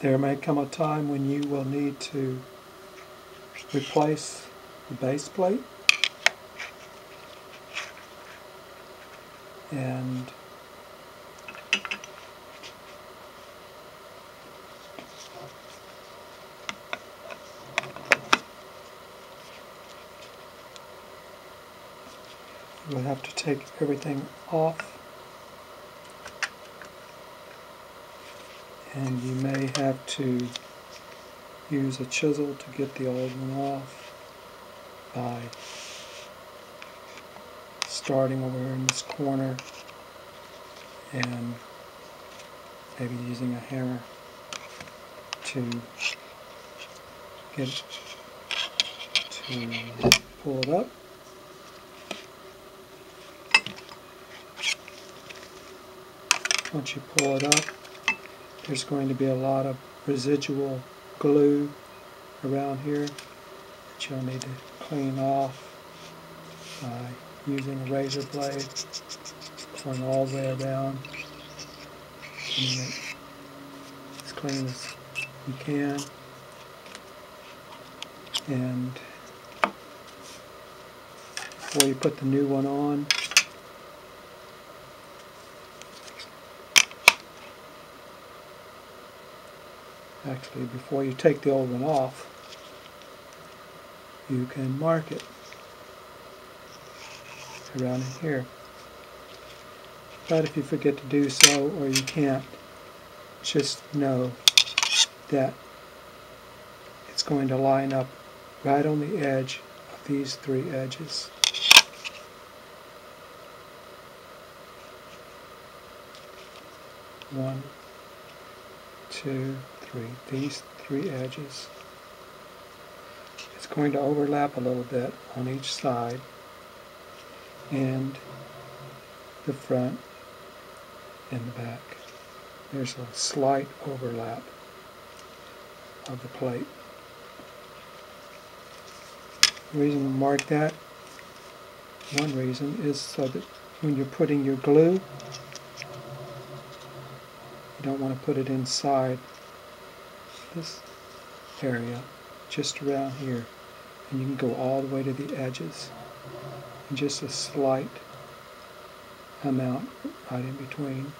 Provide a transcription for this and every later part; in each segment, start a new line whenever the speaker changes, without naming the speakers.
There may come a time when you will need to replace the base plate, and you will have to take everything off, and you may have to use a chisel to get the old one off by starting over in this corner and maybe using a hammer to get to pull it up. Once you pull it up, there's going to be a lot of residual glue around here that you'll need to clean off by using a razor blade, going all the way around, getting it as clean as you can. And before you put the new one on, actually before you take the old one off, you can mark it around in here. But if you forget to do so, or you can't, just know that it's going to line up right on the edge of these three edges. One, two, three. These three edges. It's going to overlap a little bit on each side, and the front and the back. There's a slight overlap of the plate. The reason we mark that, one reason, is so that when you're putting your glue, you don't want to put it inside this area, just around here, and you can go all the way to the edges, and just a slight amount right in between.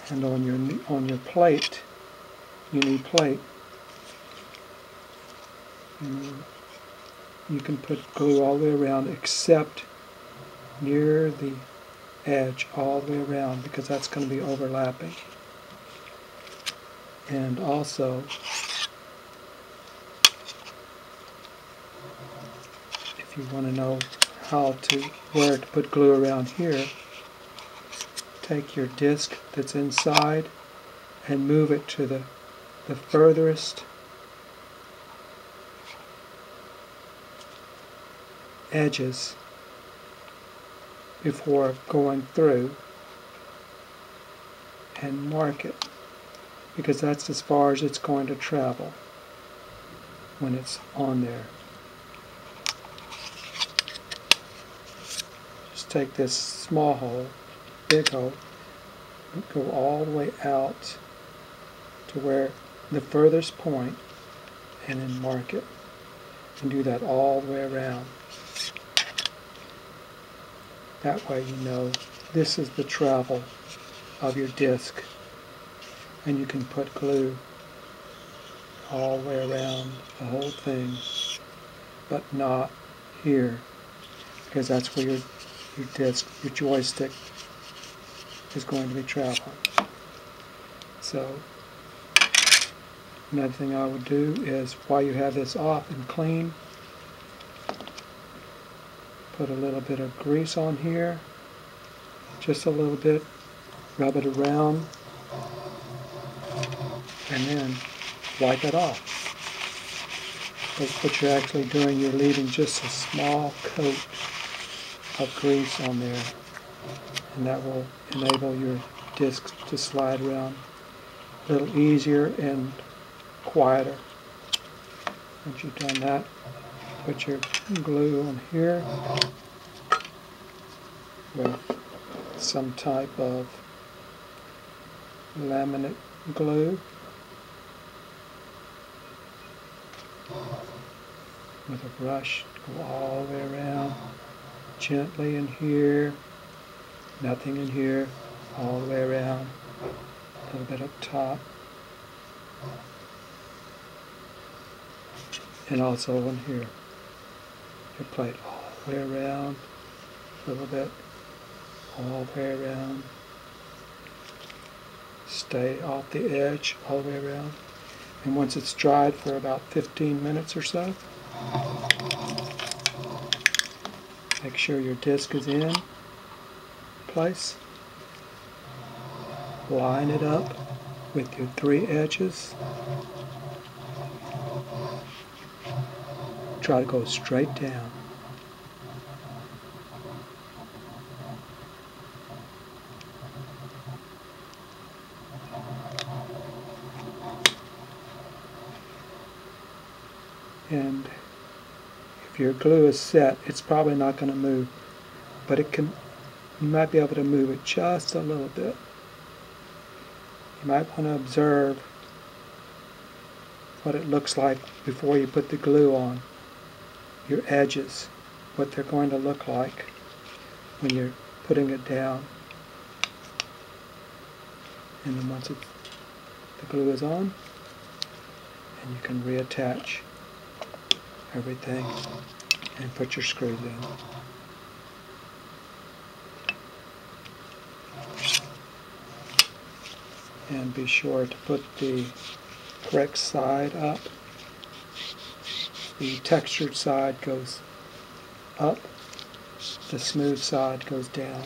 And on your plate, you need plate. And you can put glue all the way around except near the edge, all the way around, because that's going to be overlapping. And also, if you want to know where to put glue around here, take your disc that's inside and move it to the furthest edges before going through, and mark it, because that's as far as it's going to travel when it's on there. Just take this small hole, big hole, and go all the way out to where the furthest point, and then mark it, and do that all the way around. That way you know this is the travel of your disc, and you can put glue all the way around the whole thing, but not here, because that's where your disc, your joystick, is going to be traveling. So another thing I would do is, while you have this off and clean, put a little bit of grease on here, just a little bit, rub it around, and then wipe it off. That's what you're actually doing. You're leaving just a small coat of grease on there, and that will enable your discs to slide around a little easier and quieter. Once you've done that, put your glue on here, with some type of laminate glue with a brush. Go all the way around, gently in here, nothing in here, all the way around, a little bit up top, and also in here. Your plate all the way around, a little bit, all the way around. Stay off the edge all the way around. And once it's dried for about 15 minutes or so, make sure your disc is in place. Line it up with your 3 edges. Try to go straight down. And if your glue is set, it's probably not going to move, but you might be able to move it just a little bit. You might want to observe what it looks like before you put the glue on. Your edges, what they're going to look like when you're putting it down. And then once the glue is on, and you can reattach everything and put your screws in. And be sure to put the correct side up. The textured side goes up, the smooth side goes down.